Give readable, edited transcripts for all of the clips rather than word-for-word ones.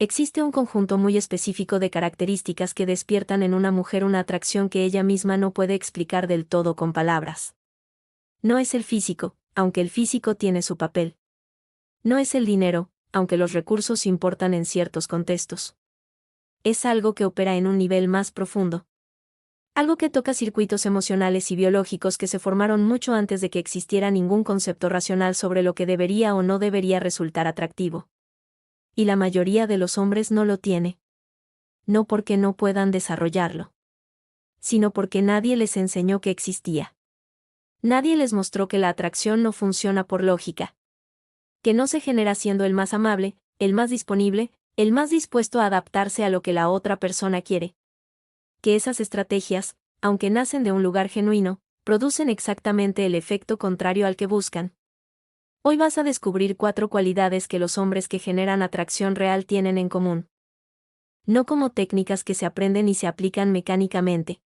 Existe un conjunto muy específico de características que despiertan en una mujer una atracción que ella misma no puede explicar del todo con palabras. No es el físico, aunque el físico tiene su papel. No es el dinero, aunque los recursos importan en ciertos contextos. Es algo que opera en un nivel más profundo. Algo que toca circuitos emocionales y biológicos que se formaron mucho antes de que existiera ningún concepto racional sobre lo que debería o no debería resultar atractivo. Y la mayoría de los hombres no lo tiene. No porque no puedan desarrollarlo, sino porque nadie les enseñó que existía. Nadie les mostró que la atracción no funciona por lógica. Que no se genera siendo el más amable, el más disponible, el más dispuesto a adaptarse a lo que la otra persona quiere. Que esas estrategias, aunque nacen de un lugar genuino, producen exactamente el efecto contrario al que buscan. Hoy vas a descubrir 4 cualidades que los hombres que generan atracción real tienen en común. No como técnicas que se aprenden y se aplican mecánicamente.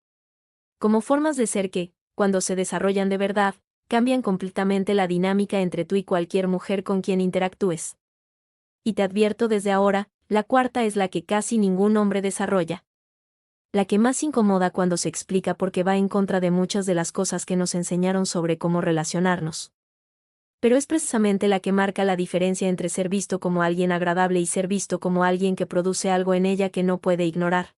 Como formas de ser que, cuando se desarrollan de verdad, cambian completamente la dinámica entre tú y cualquier mujer con quien interactúes. Y te advierto desde ahora, la cuarta es la que casi ningún hombre desarrolla. La que más incomoda cuando se explica porque va en contra de muchas de las cosas que nos enseñaron sobre cómo relacionarnos. Pero es precisamente la que marca la diferencia entre ser visto como alguien agradable y ser visto como alguien que produce algo en ella que no puede ignorar.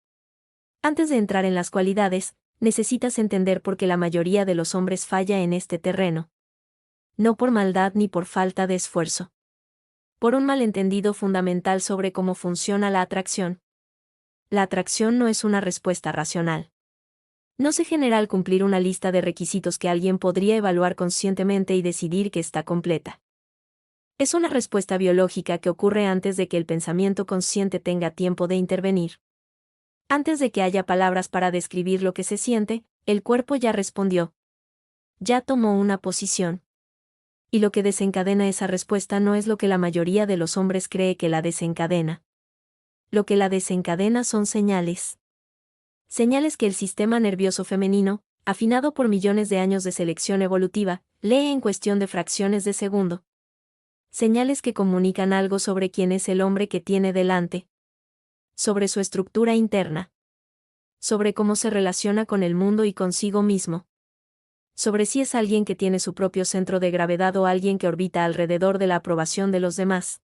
Antes de entrar en las cualidades, necesitas entender por qué la mayoría de los hombres falla en este terreno. No por maldad ni por falta de esfuerzo. Por un malentendido fundamental sobre cómo funciona la atracción. La atracción no es una respuesta racional. No se genera al cumplir una lista de requisitos que alguien podría evaluar conscientemente y decidir que está completa. Es una respuesta biológica que ocurre antes de que el pensamiento consciente tenga tiempo de intervenir. Antes de que haya palabras para describir lo que se siente, el cuerpo ya respondió. Ya tomó una posición. Y lo que desencadena esa respuesta no es lo que la mayoría de los hombres cree que la desencadena. Lo que la desencadena son señales. Señales que el sistema nervioso femenino, afinado por millones de años de selección evolutiva, lee en cuestión de fracciones de segundo. Señales que comunican algo sobre quién es el hombre que tiene delante. Sobre su estructura interna. Sobre cómo se relaciona con el mundo y consigo mismo. Sobre si es alguien que tiene su propio centro de gravedad o alguien que orbita alrededor de la aprobación de los demás.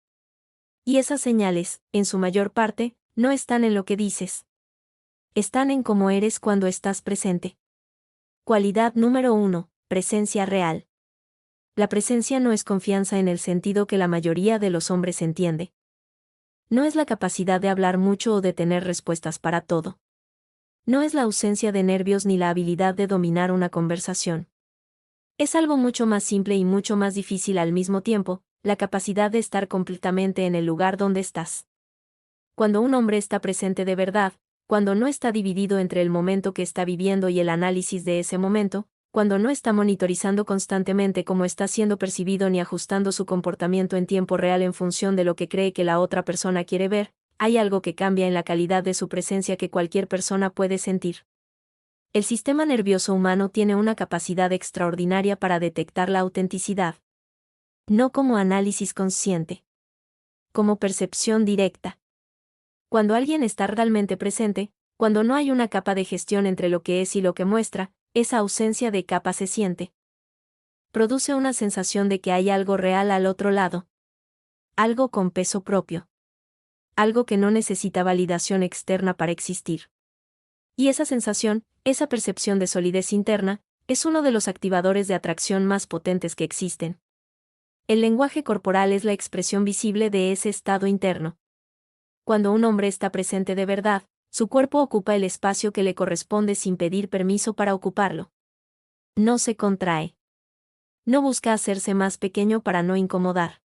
Y esas señales, en su mayor parte, no están en lo que dices. Están en cómo eres cuando estás presente. Cualidad número 1, presencia real. La presencia no es confianza en el sentido que la mayoría de los hombres entiende. No es la capacidad de hablar mucho o de tener respuestas para todo. No es la ausencia de nervios ni la habilidad de dominar una conversación. Es algo mucho más simple y mucho más difícil al mismo tiempo, la capacidad de estar completamente en el lugar donde estás. Cuando un hombre está presente de verdad, cuando no está dividido entre el momento que está viviendo y el análisis de ese momento, cuando no está monitorizando constantemente cómo está siendo percibido ni ajustando su comportamiento en tiempo real en función de lo que cree que la otra persona quiere ver, hay algo que cambia en la calidad de su presencia que cualquier persona puede sentir. El sistema nervioso humano tiene una capacidad extraordinaria para detectar la autenticidad. No como análisis consciente. Como percepción directa. Cuando alguien está realmente presente, cuando no hay una capa de gestión entre lo que es y lo que muestra, esa ausencia de capa se siente. Produce una sensación de que hay algo real al otro lado. Algo con peso propio. Algo que no necesita validación externa para existir. Y esa sensación, esa percepción de solidez interna, es uno de los activadores de atracción más potentes que existen. El lenguaje corporal es la expresión visible de ese estado interno. Cuando un hombre está presente de verdad, su cuerpo ocupa el espacio que le corresponde sin pedir permiso para ocuparlo. No se contrae. No busca hacerse más pequeño para no incomodar.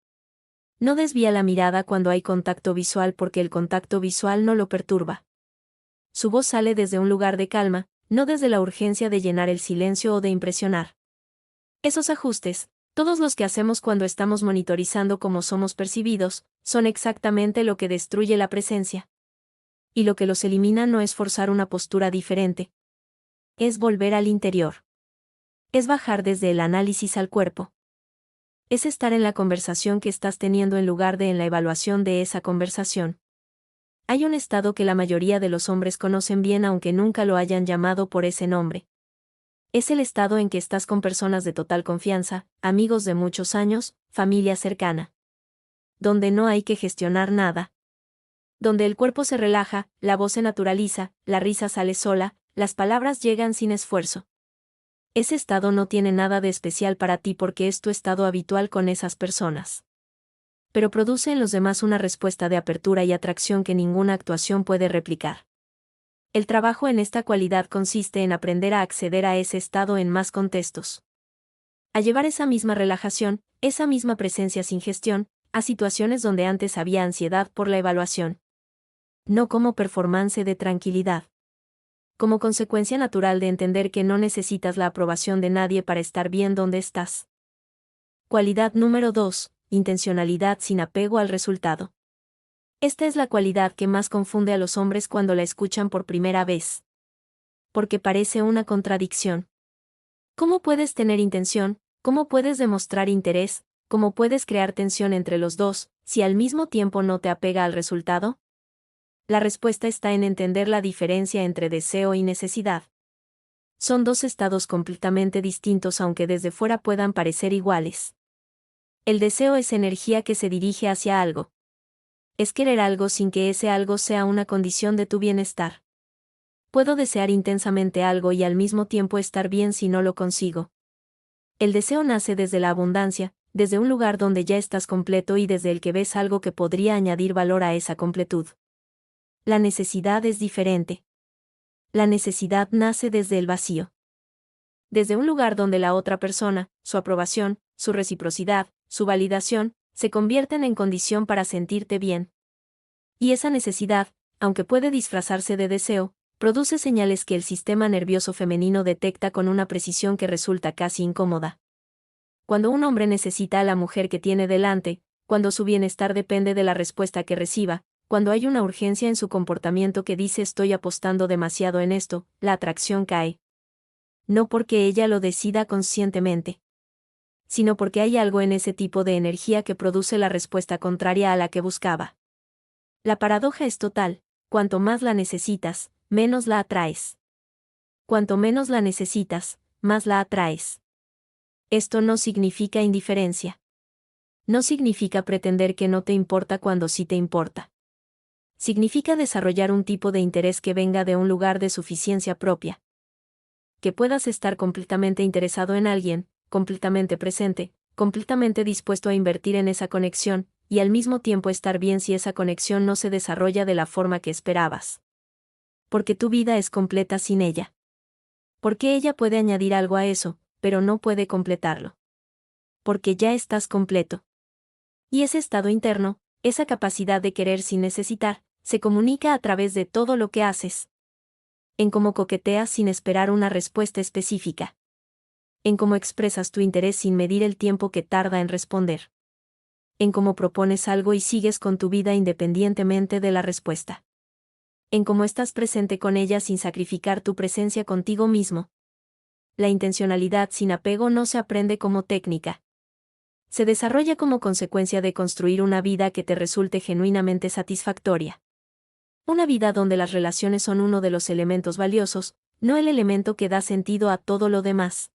No desvía la mirada cuando hay contacto visual porque el contacto visual no lo perturba. Su voz sale desde un lugar de calma, no desde la urgencia de llenar el silencio o de impresionar. Esos ajustes, todos los que hacemos cuando estamos monitorizando cómo somos percibidos, son exactamente lo que destruye la presencia. Y lo que los elimina no es forzar una postura diferente. Es volver al interior. Es bajar desde el análisis al cuerpo. Es estar en la conversación que estás teniendo en lugar de en la evaluación de esa conversación. Hay un estado que la mayoría de los hombres conocen bien aunque nunca lo hayan llamado por ese nombre. Es el estado en que estás con personas de total confianza, amigos de muchos años, familia cercana. Donde no hay que gestionar nada. Donde el cuerpo se relaja, la voz se naturaliza, la risa sale sola, las palabras llegan sin esfuerzo. Ese estado no tiene nada de especial para ti porque es tu estado habitual con esas personas. Pero produce en los demás una respuesta de apertura y atracción que ninguna actuación puede replicar. El trabajo en esta cualidad consiste en aprender a acceder a ese estado en más contextos. A llevar esa misma relajación, esa misma presencia sin gestión, a situaciones donde antes había ansiedad por la evaluación. No como performance de tranquilidad. Como consecuencia natural de entender que no necesitas la aprobación de nadie para estar bien donde estás. Cualidad número 2. Intencionalidad sin apego al resultado. Esta es la cualidad que más confunde a los hombres cuando la escuchan por primera vez. Porque parece una contradicción. ¿Cómo puedes tener intención? ¿Cómo puedes demostrar interés? ¿Cómo puedes crear tensión entre los dos, si al mismo tiempo no te apega al resultado? La respuesta está en entender la diferencia entre deseo y necesidad. Son dos estados completamente distintos aunque desde fuera puedan parecer iguales. El deseo es energía que se dirige hacia algo. Es querer algo sin que ese algo sea una condición de tu bienestar. Puedo desear intensamente algo y al mismo tiempo estar bien si no lo consigo. El deseo nace desde la abundancia, desde un lugar donde ya estás completo y desde el que ves algo que podría añadir valor a esa completud. La necesidad es diferente. La necesidad nace desde el vacío. Desde un lugar donde la otra persona, su aprobación, su reciprocidad, su validación, se convierten en condición para sentirte bien. Y esa necesidad, aunque puede disfrazarse de deseo, produce señales que el sistema nervioso femenino detecta con una precisión que resulta casi incómoda. Cuando un hombre necesita a la mujer que tiene delante, cuando su bienestar depende de la respuesta que reciba, cuando hay una urgencia en su comportamiento que dice estoy apostando demasiado en esto, la atracción cae. No porque ella lo decida conscientemente, sino porque hay algo en ese tipo de energía que produce la respuesta contraria a la que buscaba. La paradoja es total: cuanto más la necesitas, menos la atraes. Cuanto menos la necesitas, más la atraes. Esto no significa indiferencia. No significa pretender que no te importa cuando sí te importa. Significa desarrollar un tipo de interés que venga de un lugar de suficiencia propia. Que puedas estar completamente interesado en alguien, completamente presente, completamente dispuesto a invertir en esa conexión, y al mismo tiempo estar bien si esa conexión no se desarrolla de la forma que esperabas. Porque tu vida es completa sin ella. Porque ella puede añadir algo a eso, pero no puede completarlo. Porque ya estás completo. Y ese estado interno, esa capacidad de querer sin necesitar, se comunica a través de todo lo que haces. En cómo coqueteas sin esperar una respuesta específica. En cómo expresas tu interés sin medir el tiempo que tarda en responder. En cómo propones algo y sigues con tu vida independientemente de la respuesta. En cómo estás presente con ella sin sacrificar tu presencia contigo mismo. La intencionalidad sin apego no se aprende como técnica. Se desarrolla como consecuencia de construir una vida que te resulte genuinamente satisfactoria. Una vida donde las relaciones son uno de los elementos valiosos, no el elemento que da sentido a todo lo demás.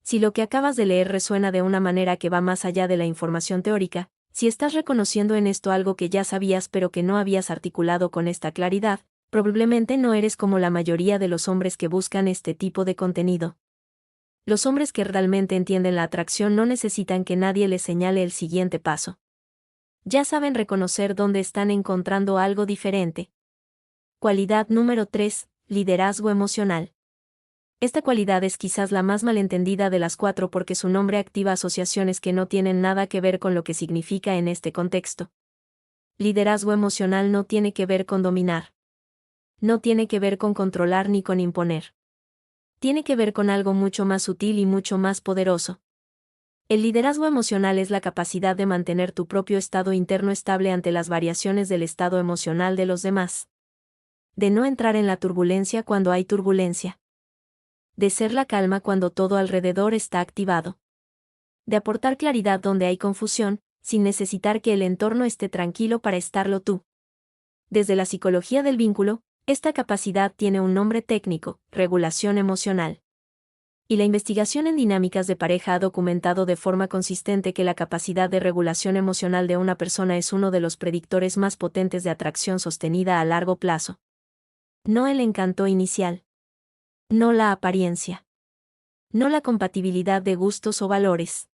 Si lo que acabas de leer resuena de una manera que va más allá de la información teórica, si estás reconociendo en esto algo que ya sabías pero que no habías articulado con esta claridad, probablemente no eres como la mayoría de los hombres que buscan este tipo de contenido. Los hombres que realmente entienden la atracción no necesitan que nadie les señale el siguiente paso. Ya saben reconocer dónde están encontrando algo diferente. Cualidad número 3. Liderazgo emocional. Esta cualidad es quizás la más malentendida de las 4 porque su nombre activa asociaciones que no tienen nada que ver con lo que significa en este contexto. Liderazgo emocional no tiene que ver con dominar. No tiene que ver con controlar ni con imponer. Tiene que ver con algo mucho más sutil y mucho más poderoso. El liderazgo emocional es la capacidad de mantener tu propio estado interno estable ante las variaciones del estado emocional de los demás. De no entrar en la turbulencia cuando hay turbulencia. De ser la calma cuando todo alrededor está activado. De aportar claridad donde hay confusión, sin necesitar que el entorno esté tranquilo para estarlo tú. Desde la psicología del vínculo, esta capacidad tiene un nombre técnico: regulación emocional. Y la investigación en dinámicas de pareja ha documentado de forma consistente que la capacidad de regulación emocional de una persona es uno de los predictores más potentes de atracción sostenida a largo plazo. No el encanto inicial. No la apariencia. No la compatibilidad de gustos o valores.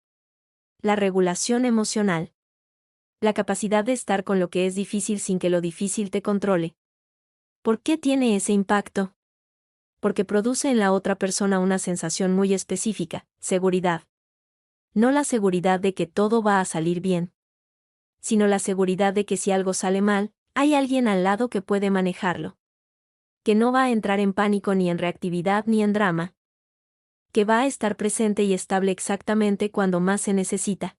La regulación emocional. La capacidad de estar con lo que es difícil sin que lo difícil te controle. ¿Por qué tiene ese impacto? Porque produce en la otra persona una sensación muy específica: seguridad. No la seguridad de que todo va a salir bien, sino la seguridad de que si algo sale mal, hay alguien al lado que puede manejarlo. Que no va a entrar en pánico ni en reactividad ni en drama. Que va a estar presente y estable exactamente cuando más se necesita.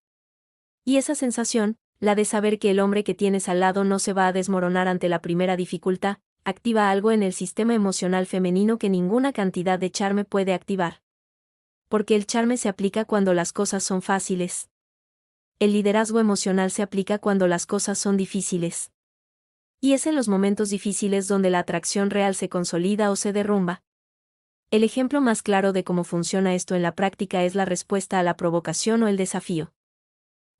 Y esa sensación, la de saber que el hombre que tienes al lado no se va a desmoronar ante la primera dificultad, activa algo en el sistema emocional femenino que ninguna cantidad de charme puede activar. Porque el charme se aplica cuando las cosas son fáciles. El liderazgo emocional se aplica cuando las cosas son difíciles. Y es en los momentos difíciles donde la atracción real se consolida o se derrumba. El ejemplo más claro de cómo funciona esto en la práctica es la respuesta a la provocación o el desafío.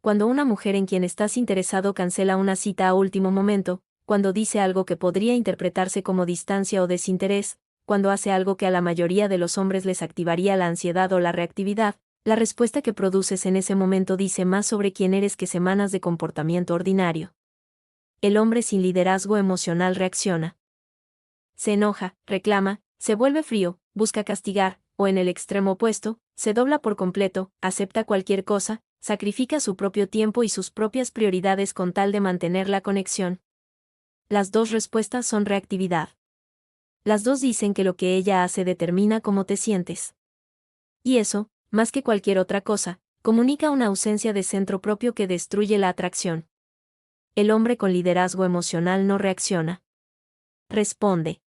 Cuando una mujer en quien estás interesado cancela una cita a último momento, cuando dice algo que podría interpretarse como distancia o desinterés, cuando hace algo que a la mayoría de los hombres les activaría la ansiedad o la reactividad, la respuesta que produces en ese momento dice más sobre quién eres que semanas de comportamiento ordinario. El hombre sin liderazgo emocional reacciona. Se enoja, reclama, se vuelve frío, busca castigar, o en el extremo opuesto, se dobla por completo, acepta cualquier cosa, sacrifica su propio tiempo y sus propias prioridades con tal de mantener la conexión. Las dos respuestas son reactividad. Las dos dicen que lo que ella hace determina cómo te sientes. Y eso, más que cualquier otra cosa, comunica una ausencia de centro propio que destruye la atracción. El hombre con liderazgo emocional no reacciona. Responde.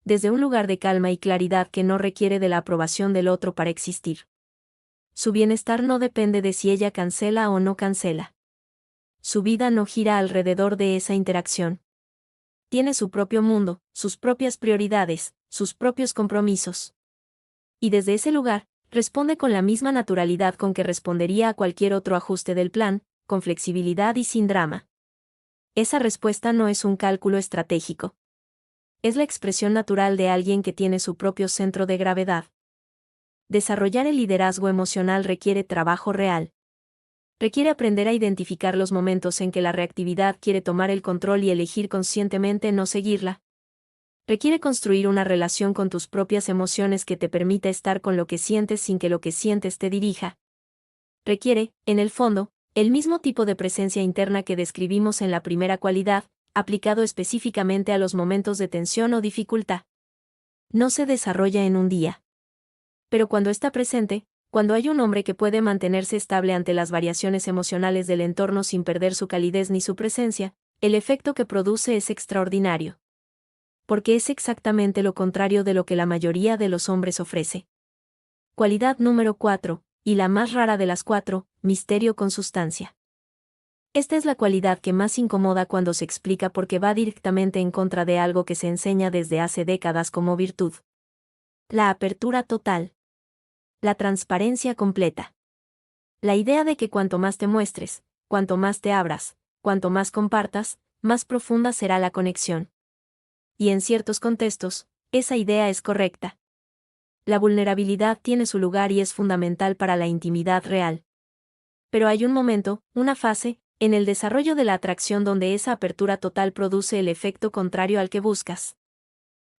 Desde un lugar de calma y claridad que no requiere de la aprobación del otro para existir. Su bienestar no depende de si ella cancela o no cancela. Su vida no gira alrededor de esa interacción. Tiene su propio mundo, sus propias prioridades, sus propios compromisos. Y desde ese lugar, responde con la misma naturalidad con que respondería a cualquier otro ajuste del plan, con flexibilidad y sin drama. Esa respuesta no es un cálculo estratégico. Es la expresión natural de alguien que tiene su propio centro de gravedad. Desarrollar el liderazgo emocional requiere trabajo real. Requiere aprender a identificar los momentos en que la reactividad quiere tomar el control y elegir conscientemente no seguirla. Requiere construir una relación con tus propias emociones que te permita estar con lo que sientes sin que lo que sientes te dirija. Requiere, en el fondo, el mismo tipo de presencia interna que describimos en la primera cualidad, aplicado específicamente a los momentos de tensión o dificultad. No se desarrolla en un día. Pero cuando está presente, cuando hay un hombre que puede mantenerse estable ante las variaciones emocionales del entorno sin perder su calidez ni su presencia, el efecto que produce es extraordinario. Porque es exactamente lo contrario de lo que la mayoría de los hombres ofrece. Cualidad número 4, y la más rara de las 4, misterio con sustancia. Esta es la cualidad que más incomoda cuando se explica porque va directamente en contra de algo que se enseña desde hace décadas como virtud. La apertura total. La transparencia completa. La idea de que cuanto más te muestres, cuanto más te abras, cuanto más compartas, más profunda será la conexión. Y en ciertos contextos, esa idea es correcta. La vulnerabilidad tiene su lugar y es fundamental para la intimidad real. Pero hay un momento, una fase, en el desarrollo de la atracción donde esa apertura total produce el efecto contrario al que buscas.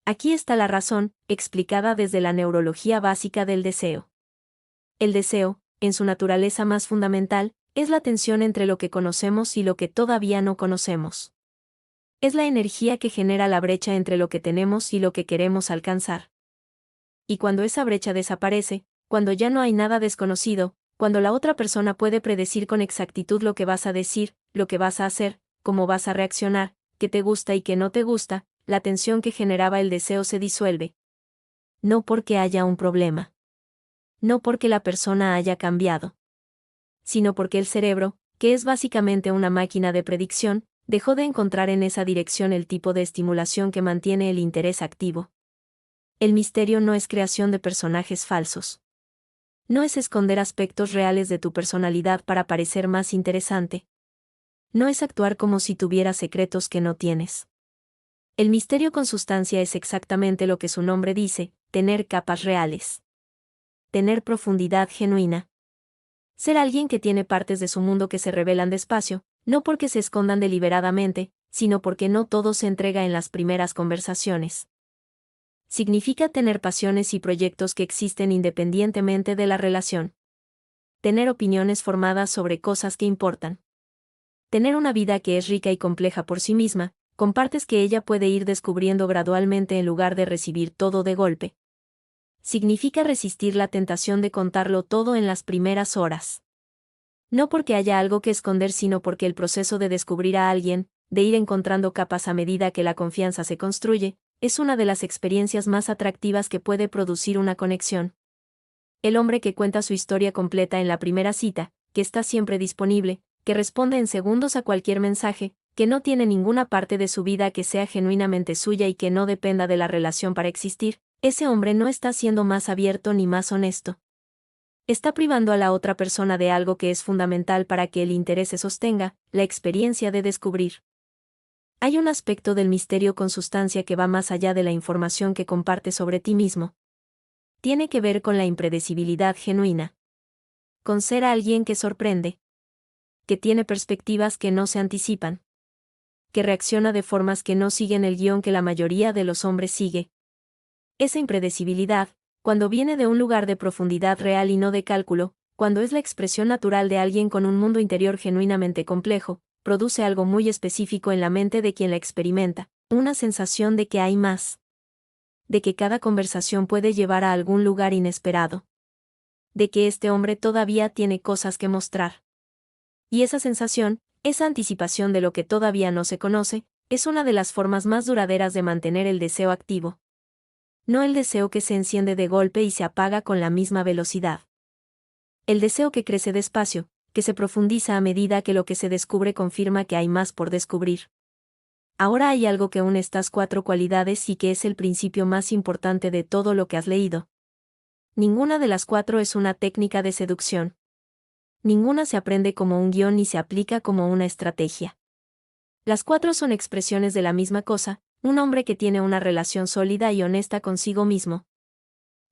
Aquí está la razón, explicada desde la neurología básica del deseo. El deseo, en su naturaleza más fundamental, es la tensión entre lo que conocemos y lo que todavía no conocemos. Es la energía que genera la brecha entre lo que tenemos y lo que queremos alcanzar. Y cuando esa brecha desaparece, cuando ya no hay nada desconocido, cuando la otra persona puede predecir con exactitud lo que vas a decir, lo que vas a hacer, cómo vas a reaccionar, qué te gusta y qué no te gusta, la tensión que generaba el deseo se disuelve. No porque haya un problema. No porque la persona haya cambiado. Sino porque el cerebro, que es básicamente una máquina de predicción, dejó de encontrar en esa dirección el tipo de estimulación que mantiene el interés activo. El misterio no es creación de personajes falsos. No es esconder aspectos reales de tu personalidad para parecer más interesante. No es actuar como si tuvieras secretos que no tienes. El misterio con sustancia es exactamente lo que su nombre dice, tener capas reales. Tener profundidad genuina. Ser alguien que tiene partes de su mundo que se revelan despacio, no porque se escondan deliberadamente, sino porque no todo se entrega en las primeras conversaciones. Significa tener pasiones y proyectos que existen independientemente de la relación. Tener opiniones formadas sobre cosas que importan. Tener una vida que es rica y compleja por sí misma, con partes que ella puede ir descubriendo gradualmente en lugar de recibir todo de golpe. Significa resistir la tentación de contarlo todo en las primeras horas. No porque haya algo que esconder, sino porque el proceso de descubrir a alguien, de ir encontrando capas a medida que la confianza se construye, es una de las experiencias más atractivas que puede producir una conexión. El hombre que cuenta su historia completa en la primera cita, que está siempre disponible, que responde en segundos a cualquier mensaje, que no tiene ninguna parte de su vida que sea genuinamente suya y que no dependa de la relación para existir, ese hombre no está siendo más abierto ni más honesto. Está privando a la otra persona de algo que es fundamental para que el interés se sostenga, la experiencia de descubrir. Hay un aspecto del misterio con sustancia que va más allá de la información que compartes sobre ti mismo. Tiene que ver con la impredecibilidad genuina. Con ser alguien que sorprende. Que tiene perspectivas que no se anticipan. Que reacciona de formas que no siguen el guión que la mayoría de los hombres sigue. Esa impredecibilidad, cuando viene de un lugar de profundidad real y no de cálculo, cuando es la expresión natural de alguien con un mundo interior genuinamente complejo, produce algo muy específico en la mente de quien la experimenta, una sensación de que hay más. De que cada conversación puede llevar a algún lugar inesperado. De que este hombre todavía tiene cosas que mostrar. Y esa sensación, esa anticipación de lo que todavía no se conoce, es una de las formas más duraderas de mantener el deseo activo. No el deseo que se enciende de golpe y se apaga con la misma velocidad. El deseo que crece despacio, que se profundiza a medida que lo que se descubre confirma que hay más por descubrir. Ahora hay algo que une estas 4 cualidades y que es el principio más importante de todo lo que has leído. Ninguna de las 4 es una técnica de seducción. Ninguna se aprende como un guión ni se aplica como una estrategia. Las 4 son expresiones de la misma cosa, un hombre que tiene una relación sólida y honesta consigo mismo.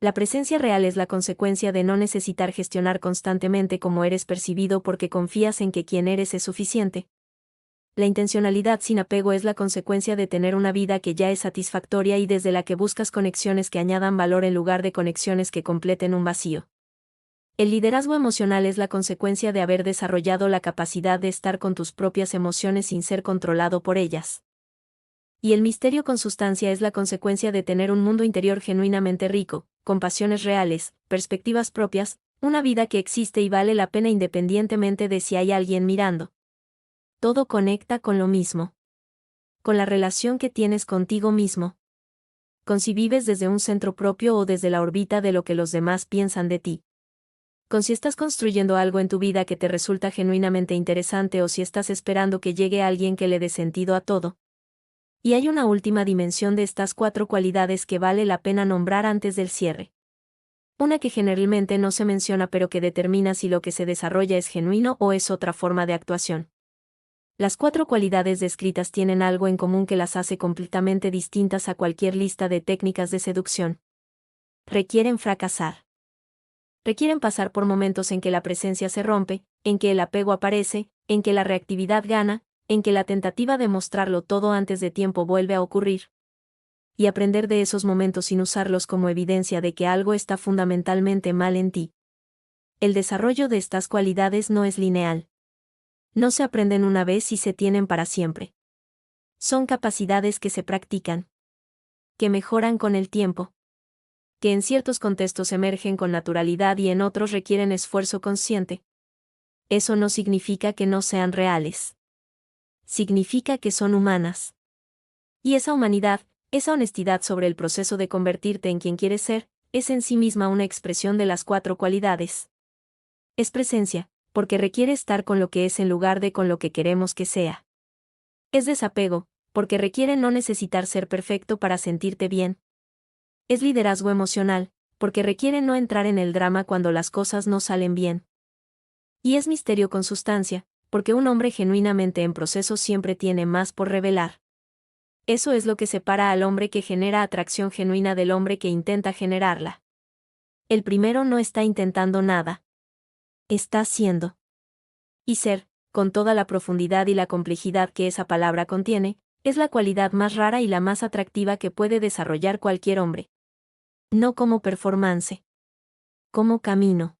La presencia real es la consecuencia de no necesitar gestionar constantemente cómo eres percibido porque confías en que quien eres es suficiente. La intencionalidad sin apego es la consecuencia de tener una vida que ya es satisfactoria y desde la que buscas conexiones que añadan valor en lugar de conexiones que completen un vacío. El liderazgo emocional es la consecuencia de haber desarrollado la capacidad de estar con tus propias emociones sin ser controlado por ellas. Y el misterio con sustancia es la consecuencia de tener un mundo interior genuinamente rico, con pasiones reales, perspectivas propias, una vida que existe y vale la pena independientemente de si hay alguien mirando. Todo conecta con lo mismo. Con la relación que tienes contigo mismo. Con si vives desde un centro propio o desde la órbita de lo que los demás piensan de ti. Con si estás construyendo algo en tu vida que te resulta genuinamente interesante o si estás esperando que llegue alguien que le dé sentido a todo. Y hay una última dimensión de estas 4 cualidades que vale la pena nombrar antes del cierre. Una que generalmente no se menciona pero que determina si lo que se desarrolla es genuino o es otra forma de actuación. Las 4 cualidades descritas tienen algo en común que las hace completamente distintas a cualquier lista de técnicas de seducción. Requieren fracasar. Requieren pasar por momentos en que la presencia se rompe, en que el apego aparece, en que la reactividad gana, en que la tentativa de mostrarlo todo antes de tiempo vuelve a ocurrir. Y aprender de esos momentos sin usarlos como evidencia de que algo está fundamentalmente mal en ti. El desarrollo de estas cualidades no es lineal. No se aprenden una vez y se tienen para siempre. Son capacidades que se practican. Que mejoran con el tiempo. Que en ciertos contextos emergen con naturalidad y en otros requieren esfuerzo consciente. Eso no significa que no sean reales. Significa que son humanas. Y esa humanidad, esa honestidad sobre el proceso de convertirte en quien quieres ser, es en sí misma una expresión de las 4 cualidades. Es presencia, porque requiere estar con lo que es en lugar de con lo que queremos que sea. Es desapego, porque requiere no necesitar ser perfecto para sentirte bien. Es liderazgo emocional, porque requiere no entrar en el drama cuando las cosas no salen bien. Y es misterio con sustancia, porque un hombre genuinamente en proceso siempre tiene más por revelar. Eso es lo que separa al hombre que genera atracción genuina del hombre que intenta generarla. El primero no está intentando nada. Está siendo. Y ser, con toda la profundidad y la complejidad que esa palabra contiene, es la cualidad más rara y la más atractiva que puede desarrollar cualquier hombre. No como performance. Como camino.